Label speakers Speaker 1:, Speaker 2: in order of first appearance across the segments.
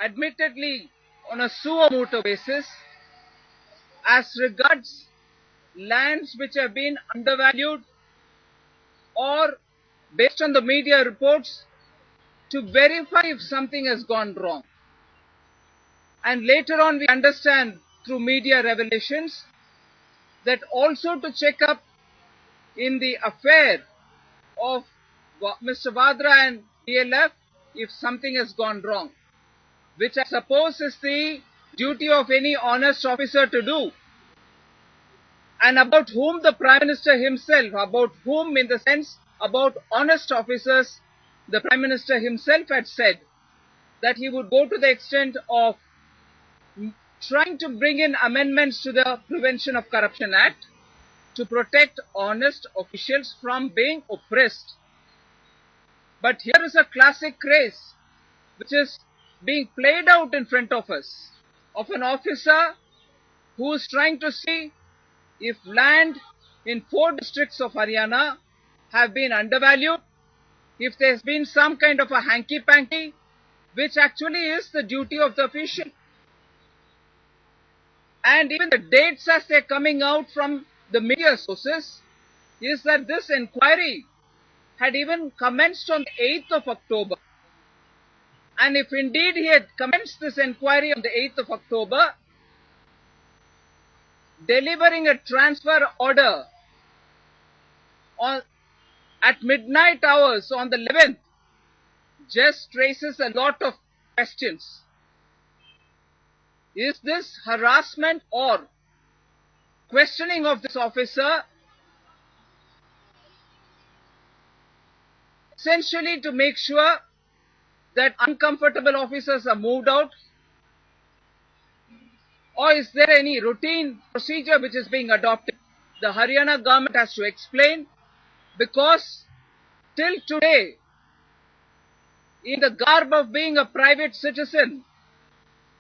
Speaker 1: admittedly on a suo motu basis, as regards lands which have been undervalued or based on the media reports to verify if something has gone wrong. And later on we understand through media revelations that also to check up in the affair of Mr. Vadra and DLF if something has gone wrong, which I suppose is the duty of any honest officer to do. And about whom the Prime Minister himself, about whom in the sense about honest officers, the Prime Minister himself had said that he would go to the extent of trying to bring in amendments to the Prevention of Corruption Act to protect honest officials from being oppressed. But here is a classic case which is being played out in front of us of an officer who is trying to see if land in 4 districts of Haryana have been undervalued, if there's been some kind of a hanky-panky, which actually is the duty of the official. And even the dates as they're coming out from the media sources is that this inquiry had even commenced on the 8th of October. And if indeed he had commenced this inquiry on the 8th of October, delivering a transfer order at midnight hours on the 11th just raises a lot of questions. Is this harassment or questioning of this officer essentially to make sure that uncomfortable officers are moved out? Or is there any routine procedure which is being adopted? The Haryana government has to explain, because till today, in the garb of being a private citizen,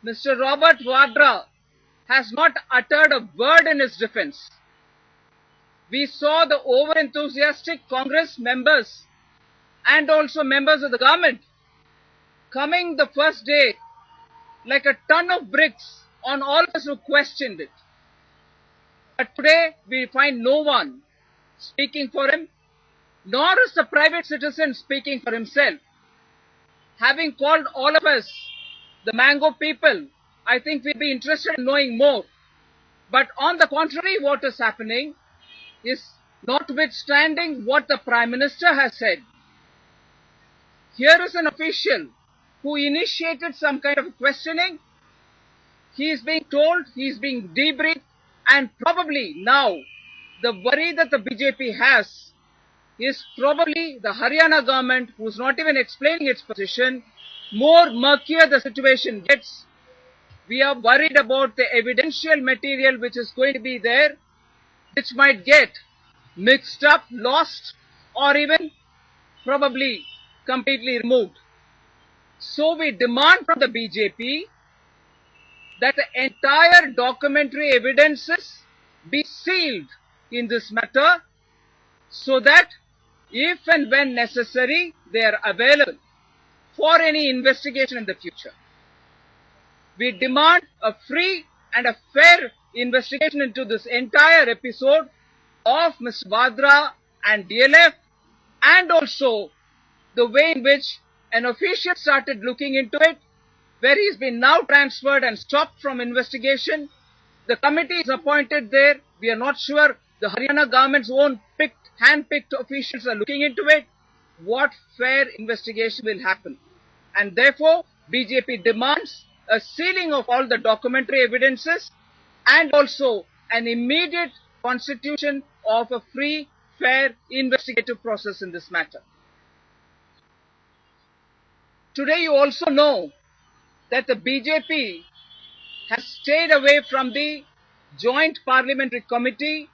Speaker 1: Mr. Robert Vadra has not uttered a word in his defense. We saw the over-enthusiastic Congress members and also members of the government coming the first day like a ton of bricks on all of us who questioned it. But today we find no one speaking for him, nor is the private citizen speaking for himself. Having called all of us the mango people, I think we'd be interested in knowing more. But on the contrary, what is happening is, notwithstanding what the Prime Minister has said, here is an official who initiated some kind of questioning. He is being told, he is being debriefed, and probably now the worry that the BJP has is probably the Haryana government, who is not even explaining its position. More murkier the situation gets, we are worried about the evidential material which is going to be there, which might get mixed up, lost, or even probably completely removed. So we demand from the BJP that the entire documentary evidences be sealed in this matter, so that if and when necessary, they are available for any investigation in the future. We demand a free and a fair investigation into this entire episode of Ms. Vadra and DLF, and also the way in which an official started looking into it, where he's been now transferred and stopped from investigation. The committee is appointed there. We are not sure the Haryana government's own hand-picked officials are looking into it. What fair investigation will happen? And therefore, BJP demands a sealing of all the documentary evidences and also an immediate constitution of a free, fair, investigative process in this matter. Today you also know that the BJP has stayed away from the Joint Parliamentary Committee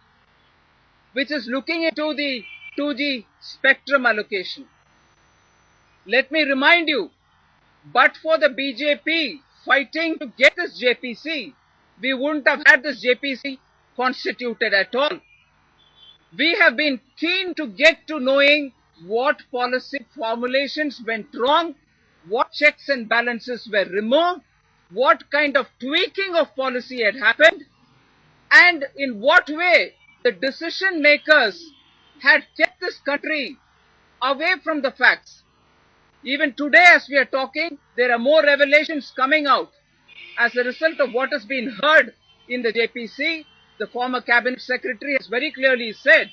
Speaker 1: which is looking into the 2G spectrum allocation. Let me remind you, but for the BJP fighting to get this JPC, we wouldn't have had this JPC constituted at all. We have been keen to get to knowing what policy formulations went wrong what checks and balances were removed, what kind of tweaking of policy had happened, and in what way the decision makers had kept this country away from the facts. Even today, as we are talking, there are more revelations coming out as a result of what has been heard in the JPC. The former cabinet secretary has very clearly said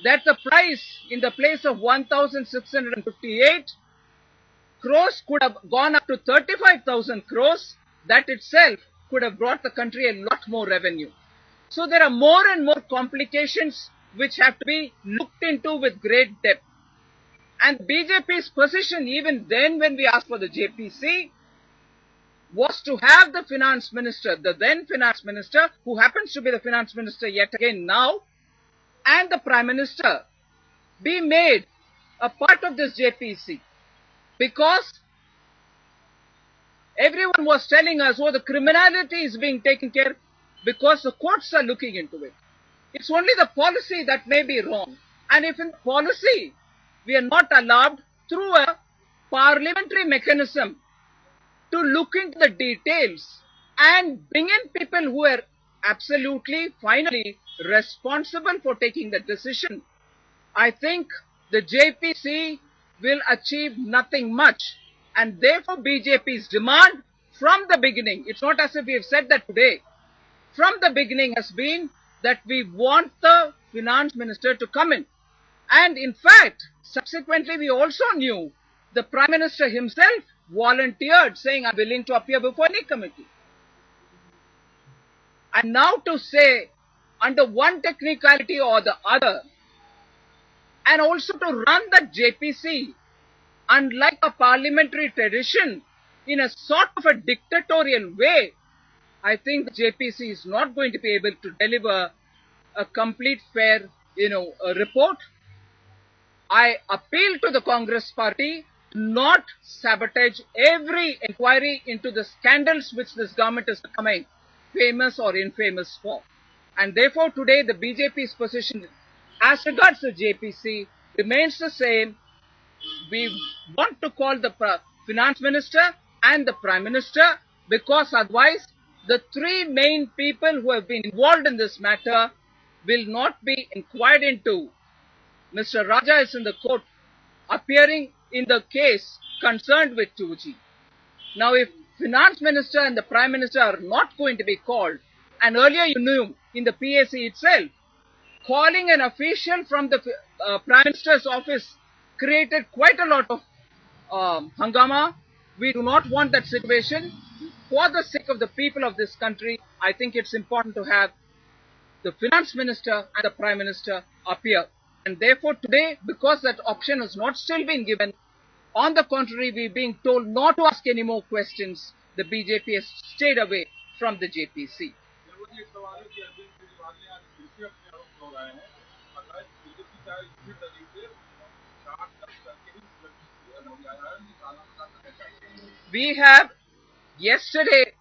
Speaker 1: that the price in the place of 1,658 crores could have gone up to 35,000 crores. That itself could have brought the country a lot more revenue. So there are more and more complications which have to be looked into with great depth. And BJP's position, even then when we asked for the JPC, was to have the finance minister, the then finance minister, who happens to be the finance minister yet again now, and the prime minister be made a part of this JPC. Because everyone was telling us, oh, the criminality is being taken care of because the courts are looking into it. It's only the policy that may be wrong. And if in policy we are not allowed through a parliamentary mechanism to look into the details and bring in people who are absolutely, finally responsible for taking the decision, I think the JPC will achieve nothing much. And therefore BJP's demand from the beginning, it's not as if we have said that today, from the beginning has been that we want the finance minister to come in. And in fact, subsequently we also knew the prime minister himself volunteered saying, I'm willing to appear before any committee. And now to say under one technicality or the other, and also to run the JPC, unlike a parliamentary tradition, in a sort of a dictatorial way, I think the JPC is not going to be able to deliver a complete fair, report. I appeal to the Congress party to not sabotage every inquiry into the scandals which this government is becoming famous or infamous for. And therefore today the BJP's position as regards the JPC remains the same. We want to call the finance minister and the prime minister, because otherwise the three main people who have been involved in this matter will not be inquired into. Mr. Raja is in the court appearing in the case concerned with 2G. Now if finance minister and the prime minister are not going to be called, and earlier you knew in the PAC itself, calling an official from the prime minister's office created quite a lot of hangama. We do not want that situation. For the sake of the people of this country, I think it's important to have the finance minister and the prime minister appear. And therefore today, because that option has not still been given, on the contrary, we're being told not to ask any more questions. The BJP has stayed away from the JPC. We have yesterday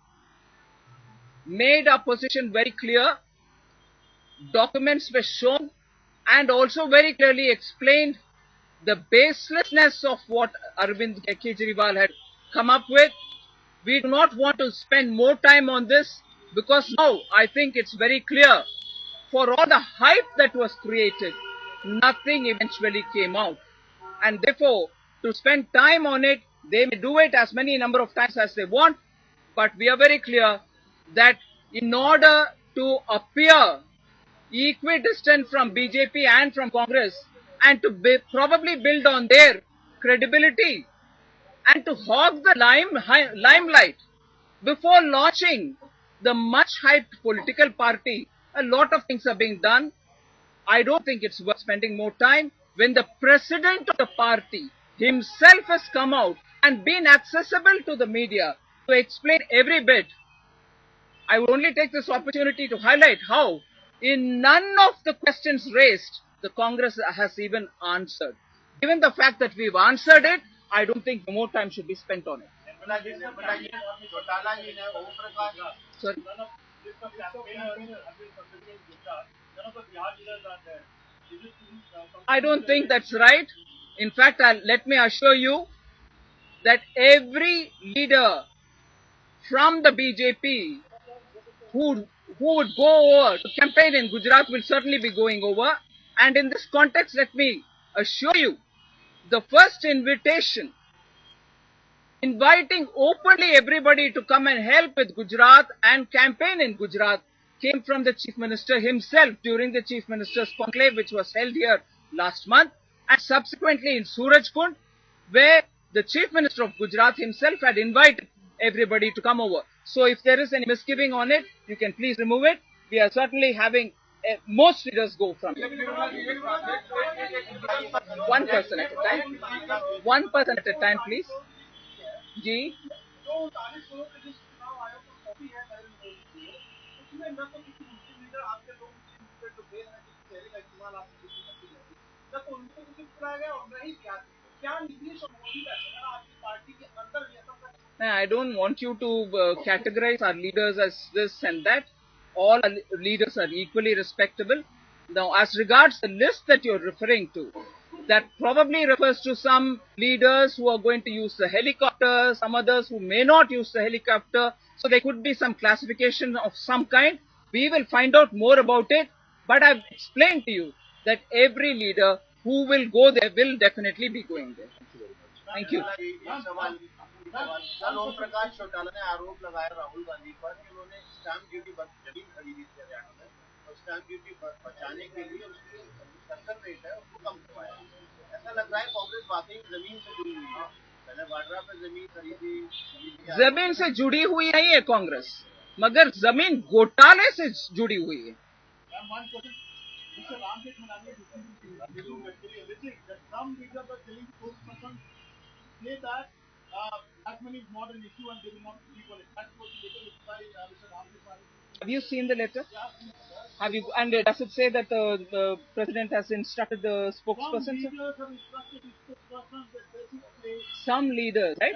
Speaker 1: made our position very clear. Documents were shown and also very clearly explained the baselessness of what Arvind Kejriwal had come up with. We do not want to spend more time on this, because now I think it's very clear, for all the hype that was created, nothing eventually came out. And therefore, to spend time on it, they may do it as many number of times as they want, but we are very clear that in order to appear equidistant from BJP and from Congress, and to probably build on their credibility and to hog the limelight before launching the much hyped political party, a lot of things are being done. I don't think it's worth spending more time when the president of the party himself has come out and been accessible to the media to explain every bit. I will only take this opportunity to highlight how in none of the questions raised, the Congress has even answered. Given the fact that we've answered it, I don't think more time should be spent on it. Sorry? I don't think that's right. In fact, let me assure you that every leader from the BJP who would go over to campaign in Gujarat will certainly be going over. And in this context, let me assure you, the first invitation inviting openly everybody to come and help with Gujarat and campaign in Gujarat came from the Chief Minister himself during the Chief Minister's conclave, which was held here last month, and subsequently in Surajkund, where the Chief Minister of Gujarat himself had invited everybody to come over. So if there is any misgiving on it, you can please remove it. We are certainly having most leaders go from here. One person at a time. One person at a time, please. Ji I don't want you to categorize our leaders as this and that. All our leaders are equally respectable. Now, as regards the list that you're referring to, that probably refers to some leaders who are going to use the helicopter, some others who may not use the helicopter. So there could be some classification of some kind. We will find out more about it. But I've explained to you that every leader who will go there will definitely be going there. Thank you.
Speaker 2: कल ओम प्रकाश चौटाला ने आरोप लगाया राहुल गांधी पर कि उन्होंने stamp duty जमीन खरीदी थी हरियाणा में और स्टैंप ड्यूटी बचाने के लिए उसकी सक्सेस रेट है उसको कम करवाया। ऐसा लग रहा है कांग्रेस वाकई जमीन से जुड़ी हुई है। पहले वाड्रा पे जमीन खरीदी,
Speaker 1: जमीन से जुड़ी हुई नहीं है कांग्रेस, मगर जमीन घोटाले से जुड़ी हुई है। Have you seen the letter? Have you? And does it say that the president has instructed the spokesperson? Some leaders, right?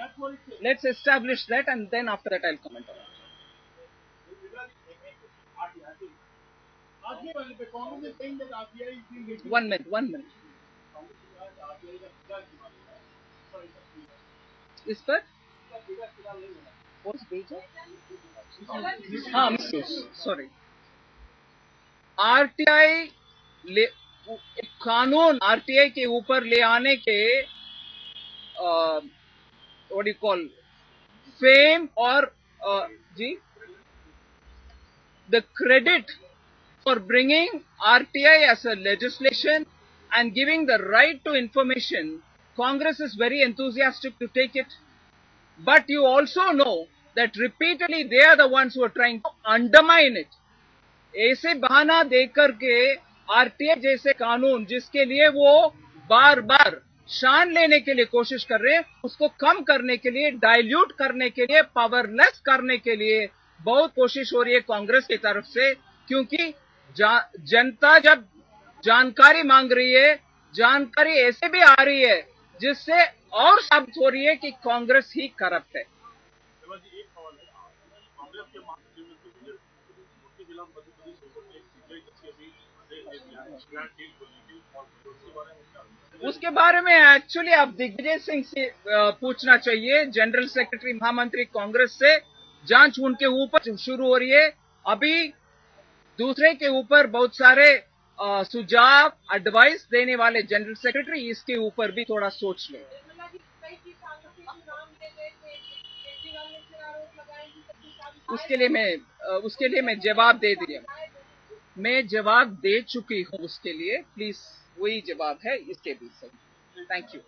Speaker 1: Let's establish that, and then after that I'll comment on it. 1 minute. 1 minute. इस पर हाँ sorry RTI कानून RTI के ऊपर ले आने के what do you call fame और जी the credit for bringing RTI as a legislation and giving the right to information, Congress is very enthusiastic to take it. But you also know that repeatedly they are the ones who are trying to undermine it. ऐसे बहाना देकर के RTI जैसे कानून जिसके लिए वो बार बार शान लेने के लिए कोशिश कर रहे हैं, उसको कम करने के लिए, डाइल्यूट करने के लिए, पावरलेस करने के लिए बहुत कोशिश हो रही है कांग्रेस की तरफ से, क्योंकि जनता जब जानकारी मांग रही है, जानकारी ऐसे भी आ रही है जिससे और साबित हो रही है कि कांग्रेस ही करप्ट है। उसके बारे में एक्चुअली आप दिग्विजय सिंह से पूछना चाहिए, जनरल सेक्रेटरी महामंत्री कांग्रेस से। जांच उनके ऊपर शुरू हो रही है। अभी दूसरे के ऊपर बहुत सारे सुझाव, एडवाइस देने वाले जनरल सेक्रेटरी, इसके ऊपर भी थोड़ा सोच लें। उसके लिए मैं जवाब दे दिया, मैं जवाब दे चुकी हूं उसके लिए। प्लीज वही जवाब है इसके भी सही। Thank you.